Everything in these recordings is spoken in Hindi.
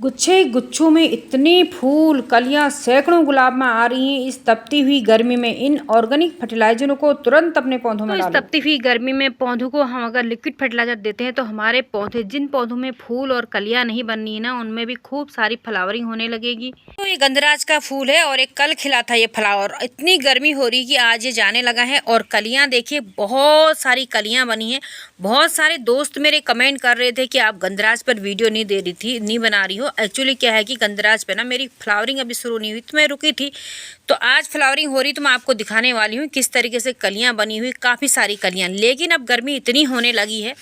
गुच्छे गुच्छों में इतने फूल कलियां सैकड़ों गुलाब में आ रही हैं। इस तपती हुई गर्मी में इन ऑर्गेनिक फर्टिलाइजरों को तुरंत अपने पौधों में डालो। इस तपती हुई गर्मी में पौधों को हम अगर लिक्विड फर्टिलाइजर देते हैं तो हमारे पौधे, जिन पौधों में फूल और कलियां नहीं बननी है ना, उनमें भी खूब सारी फ्लावरिंग होने लगेगी। तो ये गंधराज का फूल है और एक कल खिला था ये फ्लावर। इतनी गर्मी हो रही कि आज ये जाने लगा है और कलियां देखिए, बहुत सारी कलियां बनी हैं। बहुत सारे दोस्त मेरे कमेंट कर रहे थे कि आप गंधराज पर वीडियो नहीं दे रही थी, नहीं बना रही हो। एक्चुअली क्या है कि गंधराज पे ना मेरी फ्लावरिंग अभी शुरू नहीं हुई, तो मैं रुकी थी। तो आज फ्लावरिंग हो रही, तो मैं आपको दिखाने वाली हूँ किस तरीके से कलियां बनी हुई, काफ़ी सारी कलियां। लेकिन अब गर्मी इतनी होने लगी है।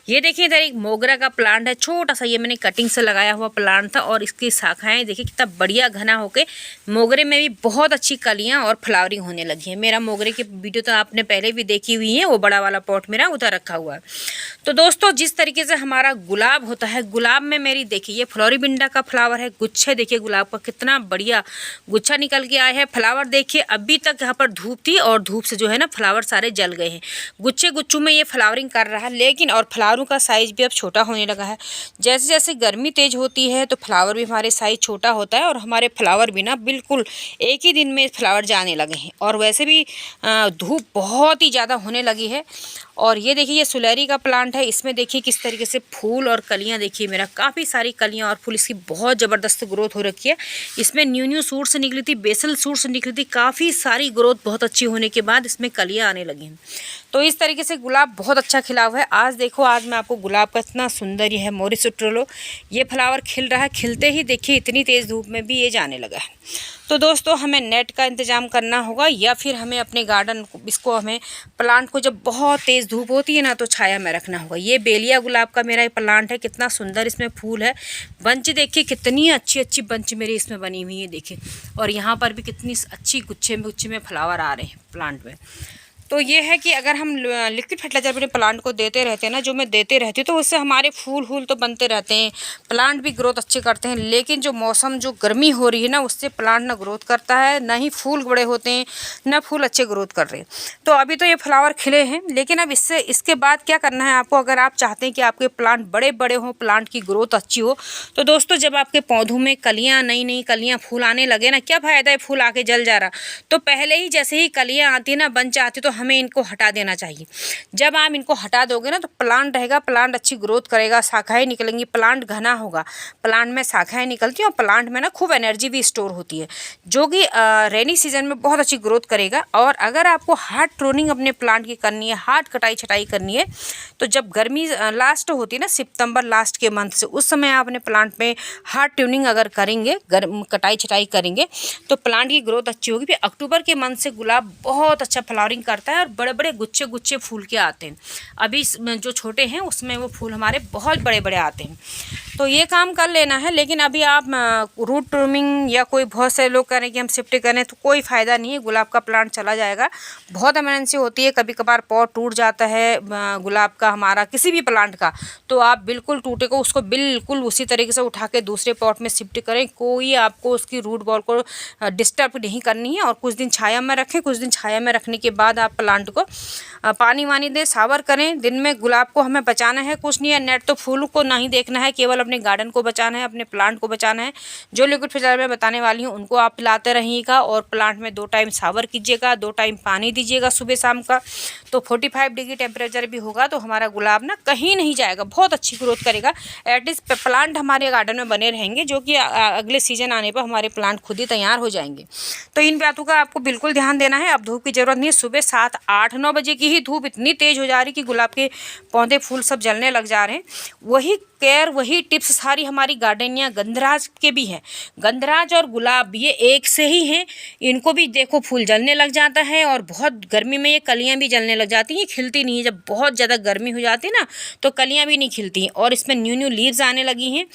ये देखिए, इधर एक मोगरा का प्लांट है, छोटा सा, ये मैंने कटिंग से लगाया हुआ प्लांट था और इसकी शाखाएं देखिए कितना बढ़िया घना होके मोगरे में भी बहुत अच्छी कलियां और फ्लावरिंग होने लगी है। मेरा मोगरे की वीडियो तो आपने पहले भी देखी हुई है, वो बड़ा वाला पॉट मेरा उधर रखा हुआ है। तो दोस्तों, जिस तरीके से हमारा गुलाब होता है, गुलाब में मेरी देखिए ये फ्लोरीबिंडा का फ्लावर है। गुच्छे देखिए गुलाब का कितना बढ़िया गुच्छा निकल के आया है। फ्लावर देखिए, अभी तक यहाँ पर धूप थी और धूप से जो है ना फ्लावर सारे जल गए हैं। गुच्छे गुच्छों में ये फ्लावरिंग कर रहा है, लेकिन और फ्लावरों का साइज भी अब छोटा होने लगा है। जैसे जैसे गर्मी तेज होती है तो फ्लावर भी हमारे साइज छोटा होता है और हमारे फ्लावर भी ना बिल्कुल एक ही दिन में फ्लावर जाने लगे हैं। और वैसे भी धूप बहुत ही ज़्यादा होने लगी है। और ये देखिए, ये सुलेरी का प्लांट है। इसमें देखिए किस तरीके से फूल और कलियां देखिए, मेरा काफ़ी सारी कलियां और फूल, इसकी बहुत ज़बरदस्त ग्रोथ हो रखी है। इसमें न्यू न्यू सूट्स निकली थी, बेसल सूट्स निकली थी, काफ़ी सारी ग्रोथ बहुत अच्छी होने के बाद इसमें कलियां आने लगी हैं। तो इस तरीके से गुलाब बहुत अच्छा खिला हुआ है। आज देखो, आज मैं आपको गुलाब का इतना सुंदर, ये है मोरिस उट्रोलो, ये फ्लावर खिल रहा है। खिलते ही देखिए इतनी तेज़ धूप में भी ये जाने लगा है। तो दोस्तों, हमें नेट का इंतज़ाम करना होगा या फिर हमें अपने गार्डन को, इसको हमें प्लांट को जब बहुत तेज़ धूप होती है ना, तो छाया में रखना होगा। ये बेलिया गुलाब का मेरा प्लांट है, कितना सुंदर इसमें फूल है। बंच देखिए कितनी अच्छी अच्छी बंच मेरी इसमें बनी हुई है देखिए। और यहाँ पर भी कितनी अच्छी गुच्छे में फ्लावर आ रहे हैं प्लांट में। तो ये है कि अगर हम लिक्विड फर्टिलाइजर अपने प्लांट को देते रहते हैं ना, जो मैं देते रहती हूँ, तो उससे हमारे फूल तो बनते रहते हैं, प्लांट भी ग्रोथ अच्छे करते हैं। लेकिन जो मौसम, जो गर्मी हो रही है ना, उससे प्लांट ना ग्रोथ करता है, ना ही फूल बड़े होते हैं, ना फूल अच्छे ग्रोथ कर रहे हैं। तो अभी तो ये फ्लावर खिले हैं, लेकिन अब इसके बाद क्या करना है आपको, अगर आप चाहते हैं कि आपके प्लांट बड़े बड़े हों, प्लांट की ग्रोथ अच्छी हो, तो दोस्तों जब आपके पौधों में कलियाँ, नई नई कलियाँ, फूल आने लगे ना, क्या फ़ायदा है फूल आके जल जा रहा। तो पहले ही जैसे ही कलियाँ आती है ना, बंच आती, तो हमें इनको हटा देना चाहिए। जब आप इनको हटा दोगे ना, तो प्लांट रहेगा, प्लांट अच्छी ग्रोथ करेगा, शाखाएं निकलेंगी, प्लांट घना होगा। प्लांट में शाखाएं निकलती हैं और प्लांट में ना खूब एनर्जी भी स्टोर होती है, जो कि रेनी सीजन में बहुत अच्छी ग्रोथ करेगा। और अगर आपको हार्ड ट्रोनिंग अपने प्लांट की करनी है, हार्ड कटाई छटाई करनी है, तो जब गर्मी लास्ट होती है ना, सितंबर लास्ट के मंथ से, उस समय आप अपने प्लांट में हार्ड ट्यूनिंग अगर करेंगे, कटाई छटाई करेंगे, तो प्लांट की ग्रोथ अच्छी होगी। फिर अक्टूबर के मंथ से गुलाब बहुत अच्छा फ्लावरिंग करता है और बड़े बड़े गुच्छे गुच्छे फूल के आते हैं। अभी जो छोटे हैं उसमें वो फूल हमारे बहुत बड़े बड़े आते हैं। तो ये काम कर लेना है। लेकिन अभी आप रूट ट्रिमिंग या कोई, बहुत से लोग कह रहे हैं कि हम शिफ्ट करें, तो कोई फ़ायदा नहीं है। गुलाब का प्लांट चला जाएगा। बहुत इमरजेंसी होती है, कभी कभार पॉट टूट जाता है गुलाब का, हमारा किसी भी प्लांट का, तो आप बिल्कुल टूटे को उसको बिल्कुल उसी तरीके से उठा के दूसरे पॉट में शिफ्ट करें। कोई आपको उसकी रूट बॉल को डिस्टर्ब नहीं करनी है। और कुछ दिन छाया में रखें। कुछ दिन छाया में रखने के बाद आप प्लांट को पानी वानी दें, शावर करें। दिन में गुलाब को हमें बचाना है, कुछ नहीं है। नेट तो फूल को नहीं देखना है, केवल अपने गार्डन को बचाना है, अपने प्लांट को बचाना है। जो लिक्विड फर्टिलाइजर मैं बताने वाली हूँ उनको आप पिलाते रहिएगा। और प्लांट में 2 टाइम शावर कीजिएगा, 2 टाइम पानी दीजिएगा सुबह शाम का। तो 45 डिग्री टेम्परेचर भी होगा तो हमारा गुलाब ना कहीं नहीं जाएगा, बहुत अच्छी ग्रोथ करेगा। एटलीस्ट प्लांट हमारे गार्डन में बने रहेंगे, जो कि अगले सीजन आने पर हमारे प्लांट खुद ही तैयार हो जाएंगे। तो इन बातों का आपको बिल्कुल ध्यान देना है। अब धूप की ज़रूरत नहीं है। सुबह 7, 8, 9 बजे की ही धूप इतनी तेज़ हो जा रही कि गुलाब के पौधे फूल सब जलने लग जा रहे हैं। वही केयर, वही टिप्स सारी हमारी गार्डनिया गंधराज के भी हैं। गंधराज और गुलाब ये एक से ही हैं। इनको भी देखो फूल जलने लग जाता है और बहुत गर्मी में ये कलियां भी जलने लग जाती हैं, खिलती नहीं है। जब बहुत ज़्यादा गर्मी हो जाती है ना, तो कलियां भी नहीं खिलती हैं और इसमें न्यू न्यू लीव्स आने लगी हैं,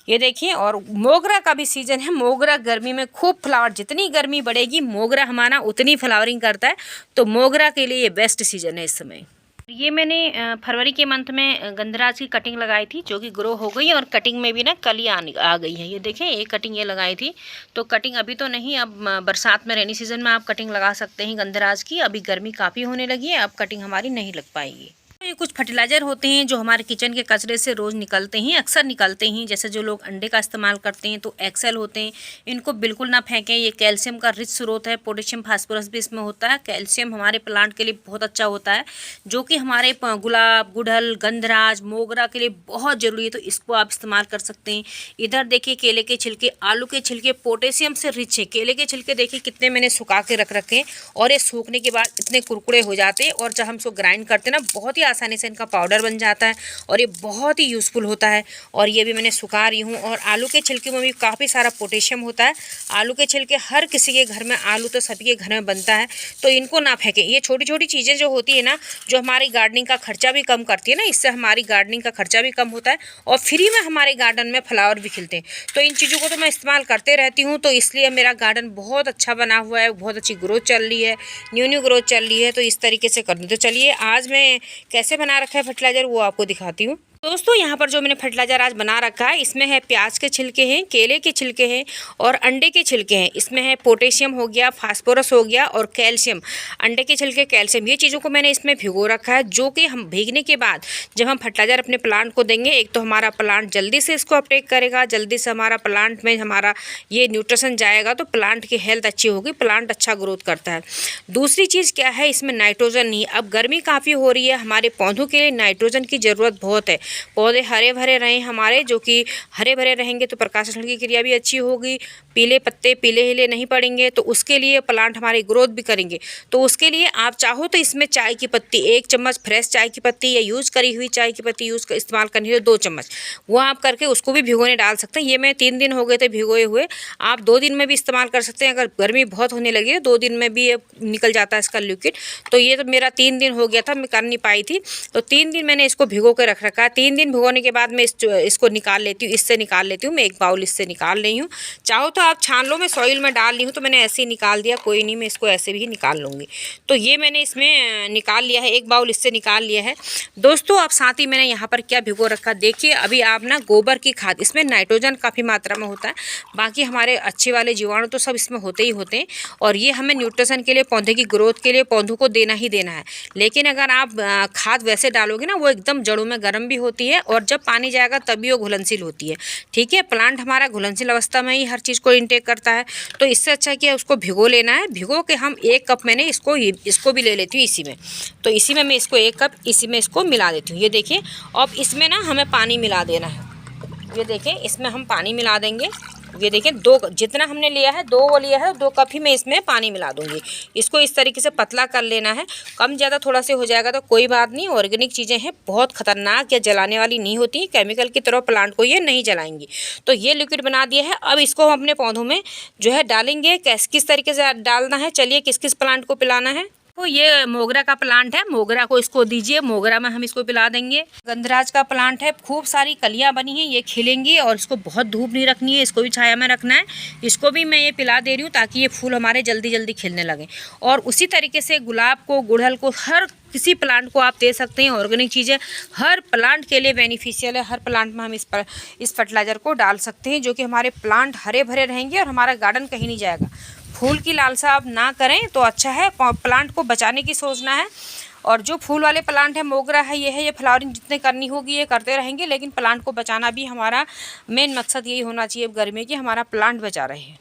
ये देखिए। और मोगरा का भी सीजन है। मोगरा गर्मी में खूब फ्लावर, जितनी गर्मी बढ़ेगी मोगरा हमारा उतनी फ्लावरिंग करता है। तो मोगरा के लिए ये बेस्ट सीजन है इस समय। ये मैंने फरवरी के मंथ में गंधराज की कटिंग लगाई थी, जो कि ग्रो हो गई। और कटिंग में भी ना कलियां आ गई है। ये देखें, एक कटिंग ये लगाई थी। तो कटिंग अभी तो नहीं, अब बरसात में, रेनी सीजन में आप कटिंग लगा सकते हैं गंधराज की। अभी गर्मी काफ़ी होने लगी है, अब कटिंग हमारी नहीं लग पाएगी। ये कुछ फर्टिलाइज़र होते हैं जो हमारे किचन के कचरे से रोज़ निकलते हैं, अक्सर निकलते हैं। जैसे जो लोग अंडे का इस्तेमाल करते हैं तो एक्सेल होते हैं, इनको बिल्कुल ना फेंकें। ये कैल्शियम का रिच स्रोत है, पोटेशियम फास्फोरस भी इसमें होता है। कैल्शियम हमारे प्लांट के लिए बहुत अच्छा होता है, जो कि हमारे गुलाब, गुड़हल, गंधराज, मोगरा के लिए बहुत ज़रूरी है, तो इसको आप इस्तेमाल कर सकते हैं। इधर देखिए केले के छिलके, आलू के छिलके पोटेशियम से रिच है। केले के छिलके देखिए कितने मैंने सुखा के रख रखे हैं और ये सूखने के बाद इतने कुरकुरे हो जाते हैं, और जब हम इसको ग्राइंड करते हैं ना बहुत ही आसानी से इनका पाउडर बन जाता है और ये बहुत ही यूज़फुल होता है। और ये भी मैंने सुखा रही हूँ। और आलू के छिलके में भी काफ़ी सारा पोटेशियम होता है। आलू के छिलके हर किसी के घर में, आलू तो सभी के घर में बनता है, तो इनको ना फेंकें। ये छोटी छोटी चीज़ें जो होती है ना, जो हमारी गार्डनिंग का खर्चा भी कम करती है ना, इससे हमारी गार्डनिंग का खर्चा भी कम होता है और फ्री में हमारे गार्डन में फ्लावर भी खिलते हैं। तो इन चीज़ों को तो मैं इस्तेमाल करते रहती हूँ, तो इसलिए मेरा गार्डन बहुत अच्छा बना हुआ है, बहुत अच्छी ग्रोथ चल रही है, न्यू ग्रोथ चल रही है। तो इस तरीके से कर दूँ। तो चलिए आज मैं कैसे बना रखा है फर्टिलाइज़र वो आपको दिखाती हूँ। दोस्तों यहाँ पर जो मैंने फर्टिलाइज़र आज बना रखा है, इसमें है प्याज के छिलके हैं, केले के छिलके हैं और अंडे के छिलके हैं। इसमें है पोटेशियम हो गया, फास्फोरस हो गया और कैल्शियम। अंडे के छिलके, कैल्शियम, ये चीज़ों को मैंने इसमें भिगो रखा है, जो कि हम भीगने के बाद जब हम फर्टिलाइज़र अपने प्लांट को देंगे, एक तो हमारा प्लांट जल्दी से इसको अपटेक करेगा, जल्दी से हमारा प्लांट में हमारा ये न्यूट्रिशन जाएगा, तो प्लांट की हेल्थ अच्छी होगी, प्लांट अच्छा ग्रोथ करता है। दूसरी चीज़ क्या है, इसमें नाइट्रोजन नहीं। अब गर्मी काफ़ी हो रही है, हमारे पौधों के लिए नाइट्रोजन की ज़रूरत बहुत है। पौधे हरे भरे रहें हमारे, जो कि हरे भरे रहेंगे तो प्रकाश संश्लेषण की क्रिया भी अच्छी होगी, पीले पत्ते पीले हिले नहीं पड़ेंगे, तो उसके लिए प्लांट हमारी ग्रोथ भी करेंगे। तो उसके लिए आप चाहो तो इसमें चाय की पत्ती, 1 चम्मच फ्रेश चाय की पत्ती या यूज़ करी हुई चाय की पत्ती इस्तेमाल करनी है, 2 चम्मच वो आप करके उसको भी भिगोने डाल सकते हैं। ये मैं 3 दिन हो गए थे भिगोए हुए, आप 2 दिन में भी इस्तेमाल कर सकते हैं। अगर गर्मी बहुत होने लगी है 2 दिन में भी निकल जाता है इसका लिक्विड। तो ये तो मेरा 3 दिन हो गया था, मैं कर नहीं पाई थी, तो 3 दिन मैंने इसको भिगो के रख रखा है। 3 दिन भिगोने के बाद मैं इसको निकाल लेती हूँ, इससे निकाल लेती हूँ। मैं एक बाउल इससे निकाल रही हूँ, चाहो तो आप छान लो, मैं सॉइल में डाल ली हूँ तो मैंने ऐसे ही निकाल दिया, कोई नहीं, मैं इसको ऐसे भी निकाल लूँगी। तो ये मैंने इसमें निकाल लिया है, एक बाउल इससे निकाल लिया है। दोस्तों अब साथ ही मैंने यहाँ पर क्या भिगो रखा, देखिए अभी आप ना गोबर की खाद, इसमें नाइट्रोजन काफ़ी मात्रा में होता है, बाकी हमारे अच्छे वाले जीवाणु तो सब इसमें होते ही होते हैं, और ये हमें न्यूट्रिशन के लिए, पौधे की ग्रोथ के लिए पौधों को देना ही देना है। लेकिन अगर आप खाद वैसे डालोगे ना, वो एकदम जड़ों में गर्म भी होती है और जब पानी जाएगा तभी वो घुलनशील होती है। ठीक है, प्लांट हमारा घुलनशील अवस्था में ही हर चीज़ को इंटेक करता है, तो इससे अच्छा कि उसको भिगो लेना है। भिगो के हम 1 कप मैंने इसको भी ले लेती हूँ इसी में, तो इसी में मैं इसको 1 कप इसी में इसको मिला देती हूँ। ये देखिए, अब इसमें ना हमें पानी मिला देना है। ये देखें, इसमें हम पानी मिला देंगे। ये देखें, 2 जितना हमने लिया है 2 वो लिया है, 2 कप ही मैं इसमें पानी मिला दूंगी। इसको इस तरीके से पतला कर लेना है, कम ज़्यादा थोड़ा से हो जाएगा तो कोई बात नहीं। ऑर्गेनिक चीज़ें हैं, बहुत खतरनाक या जलाने वाली नहीं होती, केमिकल की तरह प्लांट को ये नहीं जलाएंगी। तो ये लिक्विड बना दिया है, अब इसको हम अपने पौधों में जो है डालेंगे। किस तरीके से डालना है, चलिए किस किस प्लांट को पिलाना है। तो ये मोगरा का प्लांट है, मोगरा को इसको दीजिए, मोगरा में हम इसको पिला देंगे। गंधराज का प्लांट है, खूब सारी कलियां बनी हैं, ये खिलेंगी और इसको बहुत धूप नहीं रखनी है, इसको भी छाया में रखना है। इसको भी मैं ये पिला दे रही हूँ ताकि ये फूल हमारे जल्दी जल्दी खिलने लगें। और उसी तरीके से गुलाब को, गुड़हल को, हर किसी प्लांट को आप दे सकते हैं। ऑर्गेनिक चीज़ें हर प्लांट के लिए बेनिफिशियल है, हर प्लांट में हम इस फर्टिलाइज़र को डाल सकते हैं, जो कि हमारे प्लांट हरे भरे रहेंगे और हमारा गार्डन कहीं नहीं जाएगा। फूल की लालसा आप ना करें तो अच्छा है, प्लांट को बचाने की सोचना है। और जो फूल वाले प्लांट है, मोगरा है, ये फ्लावरिंग जितने करनी होगी ये करते रहेंगे, लेकिन प्लांट को बचाना भी हमारा मेन मकसद यही होना चाहिए गर्मी की, हमारा प्लांट बचा रहे।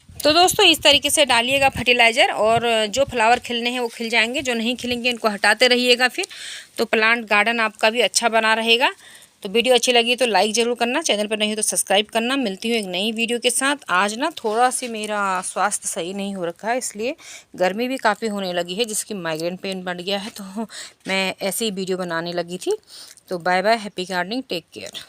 तो दोस्तों इस तरीके से डालिएगा फर्टिलाइज़र, और जो फ्लावर खिलने हैं वो खिल जाएंगे, जो नहीं खिलेंगे उनको हटाते रहिएगा फिर, तो प्लांट गार्डन आपका भी अच्छा बना रहेगा। तो वीडियो अच्छी लगी तो लाइक ज़रूर करना, चैनल पर नहीं हो तो सब्सक्राइब करना। मिलती हूँ एक नई वीडियो के साथ। आज ना थोड़ा सी मेरा स्वास्थ्य सही नहीं हो रखा है, इसलिए गर्मी भी काफ़ी होने लगी है, जिसकी माइग्रेन पेन बढ़ गया है, तो मैं ऐसी ही वीडियो बनाने लगी थी। तो bye bye, happy gardening, take care.